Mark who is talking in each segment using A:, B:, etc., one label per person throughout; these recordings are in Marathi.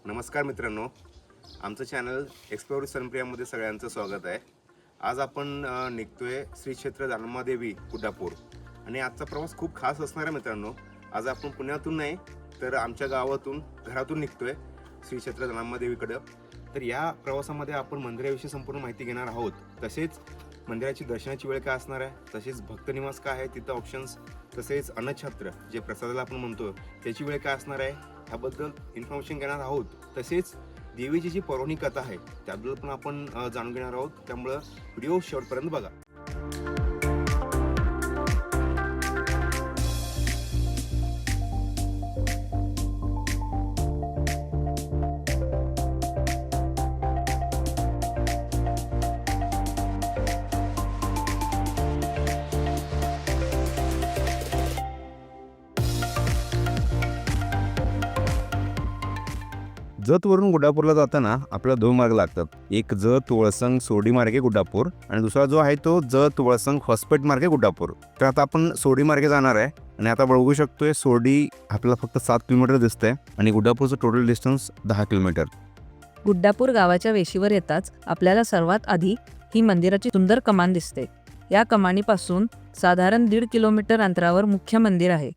A: नमस्कार मित्रांनो, आमचं चॅनल एक्सप्लोर सनप्रियामध्ये सगळ्यांचं स्वागत आहे. आज आपण निघतोय श्री क्षेत्र दानम्मादेवी कुडापूर आणि आजचा प्रवास खूप खास असणार आहे मित्रांनो. आज आपण पुण्यातून नाही तर आमच्या गावातून घरातून निघतोय श्री क्षेत्र दानम्मादेवीकडं. तर या प्रवासामध्ये आपण मंदिराविषयी संपूर्ण माहिती घेणार आहोत. तसेच मंदिराची दर्शनाची वेळ काय असणार आहे, तसेच भक्तनिवास काय आहे तिथं ऑप्शन्स, तसेच अन्नछत्र जे प्रसादाला आपण म्हणतो त्याची वेळ काय असणार आहे ह्याबद्दल इन्फॉर्मेशन घेणार आहोत. तसेच देवीची जी पौराणिक कथा आहे त्याबद्दल पण आपण जाणून घेणार आहोत. त्यामुळं व्हिडिओ शेवटपर्यंत बघा.
B: जतवरून गुड्डापूरला जाताना आपल्याला दोन मार्ग लागतात. एक जत वळसंग सोडी मार्गे गुड्डापूर आणि दुसरा जो आहे तो जत वळसंग हॉस्पेट मार्गे गुड्डापूर. तर आता आपण सोडी मार्गे जाणार आहे आणि आता बघू शकतोय सोडी आपल्याला फक्त 7 किलोमीटर दिसतंय आणि गुड्डापूरचं टोटल डिस्टन्स 10 किलोमीटर.
C: गुड्डापूर गावाच्या वेशीवर येताच आपल्याला सर्वात आधी ही मंदिराची सुंदर कमान दिसते. या कमानीपासून साधारण 1.5 किलोमीटर अंतरावर मुख्य मंदिर आहे.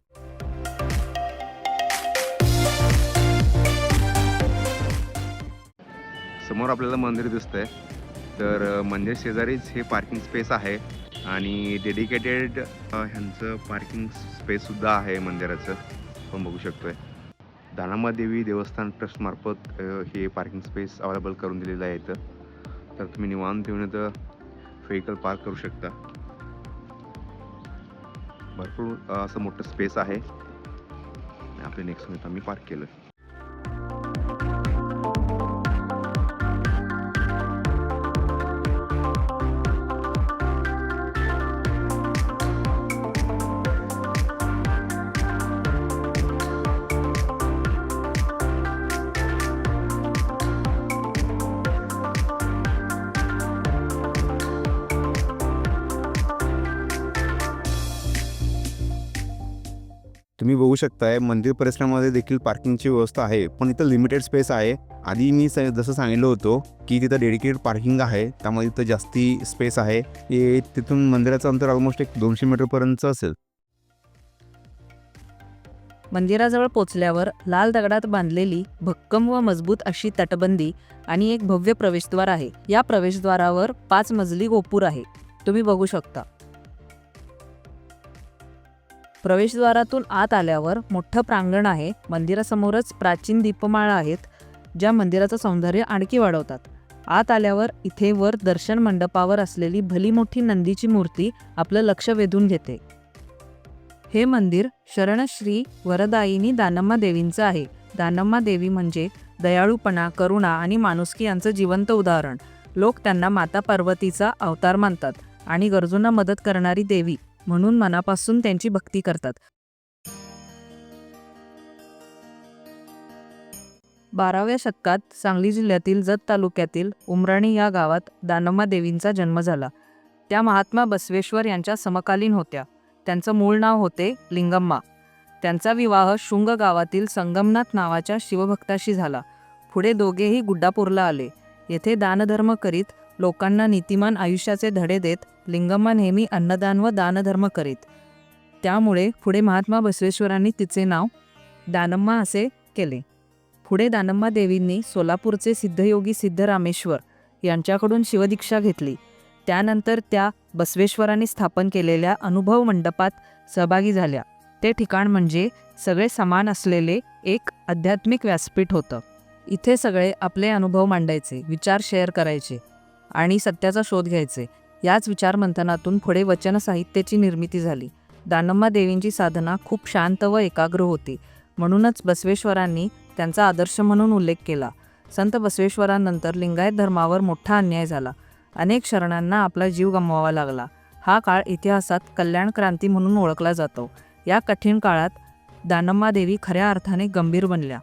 B: समोर आपल्याला मंदिर दिसतंय. तर मंदिर शेजारीच हे पार्किंग स्पेस आहे आणि डेडिकेटेड ह्यांचं पार्किंग स्पेससुद्धा आहे मंदिराचं. आपण बघू शकतोय दानम्मादेवी देवस्थान ट्रस्टमार्फत हे पार्किंग स्पेस अवेलेबल करून दिलेलं आहे इथं. तर तुम्ही निवांत येऊन इथं व्हेकल पार्क करू शकता. भरपूर असं मोठं स्पेस आहे. आपल्या नेक्स्ट इथं आम्ही पार्क केलं. तुम्ही बघू शकताय मंदिर परिसरामध्ये देखील पार्किंगची व्यवस्था आहे, पण इथं लिमिटेड स्पेस आहे. आधी मी जसं सांगितलं होतं की तिथं डेडिकेटेड पार्किंग आहे, त्यामुळे इथं जास्ती स्पेस आहे. तिथून मंदिराचं अंतर ऑलमोस्ट 200 मीटरपर्यंत असेल.
C: मंदिराजवळ पोचल्यावर लाल दगडात बांधलेली भक्कम व मजबूत अशी तटबंदी आणि एक भव्य प्रवेशद्वार आहे. या प्रवेशद्वारावर 5 मजली गोपूर आहे, तुम्ही बघू शकता. प्रवेशद्वारातून आत आल्यावर मोठं प्रांगण आहे. मंदिरासमोरच प्राचीन दीपमाळा आहेत ज्या मंदिराचं सौंदर्य आणखी वाढवतात. आत आल्यावर इथे वर दर्शन मंडपावर असलेली भली मोठी नंदीची मूर्ती आपलं लक्ष वेधून घेते. हे मंदिर शरणश्री वरदायिनी दानम्मादेवींचं आहे. दानम्मादेवी म्हणजे दयाळूपणा, करुणा आणि माणुसकी यांचं जिवंत उदाहरण. लोक त्यांना माता पार्वतीचा अवतार मानतात आणि गरजूंना मदत करणारी देवी म्हणून मनापासून त्यांची भक्ती करतात. 12व्या शतकात सांगली जिल्ह्यातील जत तालुक्यातील उमराणी या गावात दानम्मादेवींचा जन्म झाला. त्या महात्मा बसवेश्वर यांच्या समकालीन होत्या. त्यांचं मूळ नाव होते लिंगम्मा. त्यांचा विवाह शुंग गावातील संगमनाथ नावाच्या शिवभक्ताशी झाला. पुढे दोघेही गुड्डापूरला आले. येथे दानधर्म करीत लोकांना नीतिमान आयुष्याचे धडे देत लिंगम्मा नेहमी अन्नदान व दानधर्म करीत. त्यामुळे पुढे महात्मा बसवेश्वरांनी तिचे नाव दानम्मा असे केले. पुढे दानम्मा देवींनी सोलापूरचे सिद्धयोगी सिद्धरामेश्वर यांच्याकडून शिवदीक्षा घेतली. त्यानंतर त्या बसवेश्वरांनी स्थापन केलेल्या अनुभव मंडपात सहभागी झाल्या. ते ठिकाण म्हणजे सगळे समान असलेले एक आध्यात्मिक व्यासपीठ होतं. इथे सगळे आपले अनुभव मांडायचे, विचार शेअर करायचे आणि सत्याचा शोध घ्यायचे. याच विचारमंथनातून पुढे वचन साहित्याची निर्मिती झाली. दानम्मा देवींची साधना खूप शांत व एकाग्र होती, म्हणूनच बसवेश्वरांनी त्यांचा आदर्श म्हणून उल्लेख केला. संत बसवेश्वरांनंतर लिंगायत धर्मावर मोठा अन्याय झाला. अनेक शरणांना आपला जीव गमवावा लागला. हा काळ इतिहासात कल्याण क्रांती म्हणून ओळखला जातो. या कठीण काळात दानम्मा देवी खऱ्या अर्थाने गंभीर बनल्या.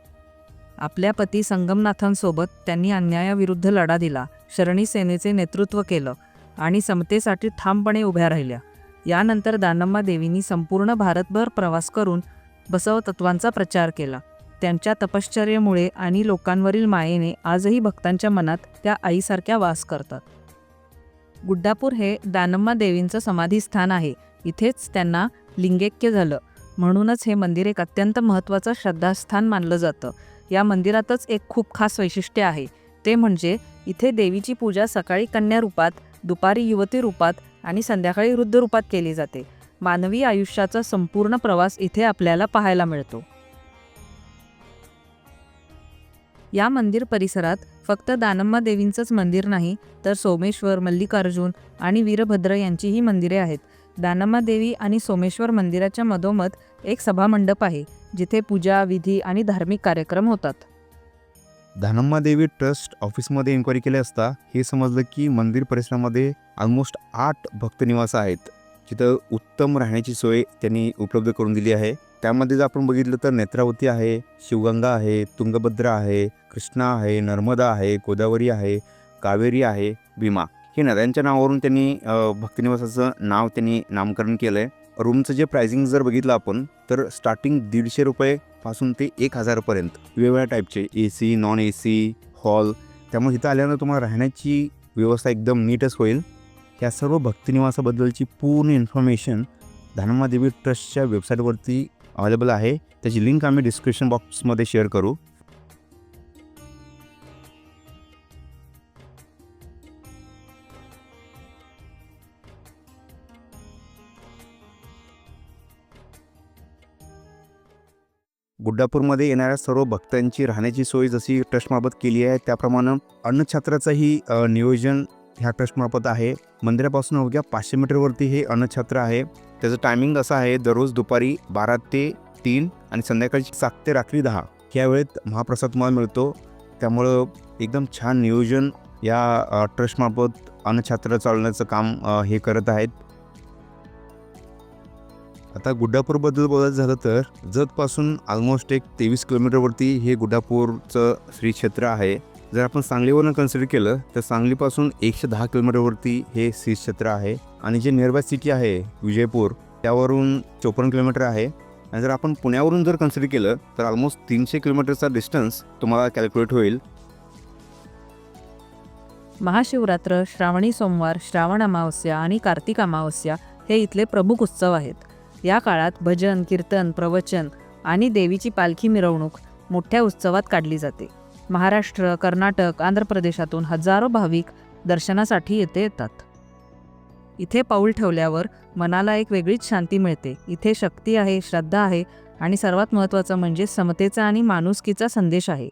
C: आपल्या पती संगमनाथांसोबत त्यांनी अन्यायाविरुद्ध लढा दिला, शरणी सेनेचे नेतृत्व केलं आणि समतेसाठी ठामपणे उभ्या राहिल्या. यानंतर दानम्मा देवींनी संपूर्ण भारतभर प्रवास करून बसव तत्वांचा प्रचार केला. त्यांच्या तपश्चर्येमुळे आणि लोकांवरील मायेने आजही भक्तांच्या मनात त्या आईसारख्या वास करतात. गुड्डापूर हे दानम्मा देवींचं समाधीस्थान आहे. इथेच त्यांना लिंगैक्य झालं. म्हणूनच हे मंदिर एक अत्यंत महत्त्वाचं श्रद्धास्थान मानलं जातं. या मंदिरातच एक खूप खास वैशिष्ट्य आहे. ते म्हणजे इथे देवीची पूजा सकाळी कन्या रूपात, दुपारी युवती रूपात आणि संध्याकाळी वृद्ध रूपात केली जाते. मानवी आयुष्याचा संपूर्ण प्रवास इथे आपल्याला पाहायला मिळतो. या मंदिर परिसरात फक्त दानम्मा देवींचंच मंदिर नाही, तर सोमेश्वर, मल्लिकार्जुन आणि वीरभद्र यांचीही मंदिरे आहेत. दानम्मा देवी आणि सोमेश्वर मंदिराच्या मधोमध एक सभामंडप आहे, जिथे पूजा, विधी आणि धार्मिक कार्यक्रम होतात.
B: दानम्मा देवी ट्रस्ट ऑफिसमध्ये इन्क्वायरी केली असता हे समजलं की मंदिर परिसरामध्ये ऑलमोस्ट 8 भक्तनिवास आहेत, जिथं उत्तम राहण्याची सोय त्यांनी उपलब्ध करून दिली आहे. त्यामध्ये जर आपण बघितलं तर नेत्रावती आहे, शिवगंगा आहे, तुंगभद्रा आहे, कृष्णा आहे, नर्मदा आहे, गोदावरी आहे, कावेरी आहे, भीमा. हे नद्यांच्या नावावरून त्यांनी भक्तनिवासाचं नाव त्यांनी नामकरण केलं आहे. रूमचं जे प्राइसिंग जर बघितलं आपण तर स्टार्टिंग 150 रुपये पासून ते 1000पर्यंत वेगवेगळ्या टाईपचे AC, नॉन AC, हॉल. त्यामुळे इथं आल्यानं तुम्हाला राहण्याची व्यवस्था एकदम नीटच होईल. ह्या सर्व भक्तनिवासाबद्दलची पूर्ण इन्फॉर्मेशन दानम्मा देवी ट्रस्टच्या वेबसाईटवरती अवेलेबल आहे. त्याची लिंक आम्ही डिस्क्रिप्शन बॉक्समध्ये शेअर करू. गुड्डापूरमध्ये येणाऱ्या सर्व भक्तांची राहण्याची सोय जशी ट्रस्टमार्फत केली आहे, त्याप्रमाणे अन्नछत्राचंही नियोजन ह्या ट्रस्टमार्फत आहे. मंदिरापासून अवघ्या 500 मीटरवरती हे अन्नछत्र आहे. त्याचं टायमिंग असं आहे, दररोज दुपारी 12 ते 3 आणि संध्याकाळची 7 ते रात्री 10 ह्या वेळेत महाप्रसाद तुम्हाला मिळतो. त्यामुळं एकदम छान नियोजन या ट्रस्टमार्फत अन्नछत्र चालवण्याचं काम हे करत आहेत. आता गुड्डापूरबद्दल बोलायचं झालं तर जतपासून ऑलमोस्ट एक 23 किलोमीटरवरती हे गुड्डापूरचं श्री क्षेत्र आहे. जर आपण सांगलीवरून कन्सिडर केलं तर सांगलीपासून 110 किलोमीटरवरती हे श्री क्षेत्र आहे. आणि जे नियरबाय सिटी आहे विजयपूर, त्यावरून 54 किलोमीटर आहे. आणि जर आपण पुण्यावरून जर कन्सिडर केलं तर ऑलमोस्ट 300 किलोमीटरचा डिस्टन्स तुम्हाला कॅल्क्युलेट होईल.
C: महाशिवरात्र, श्रावणी सोमवार, श्रावण अमावस्या आणि कार्तिक अमावस्या हे इथले प्रमुख उत्सव आहेत. या काळात भजन, कीर्तन, प्रवचन आणि देवीची पालखी मिरवणूक मोठ्या उत्सवात काढली जाते. महाराष्ट्र, कर्नाटक, आंध्र प्रदेशातून हजारो भाविक दर्शनासाठी येथे येतात. इथे पाऊल ठेवल्यावर मनाला एक वेगळीच शांती मिळते. इथे शक्ती आहे, श्रद्धा आहे आणि सर्वात महत्त्वाचं म्हणजे समतेचा आणि माणुसकीचा संदेश आहे.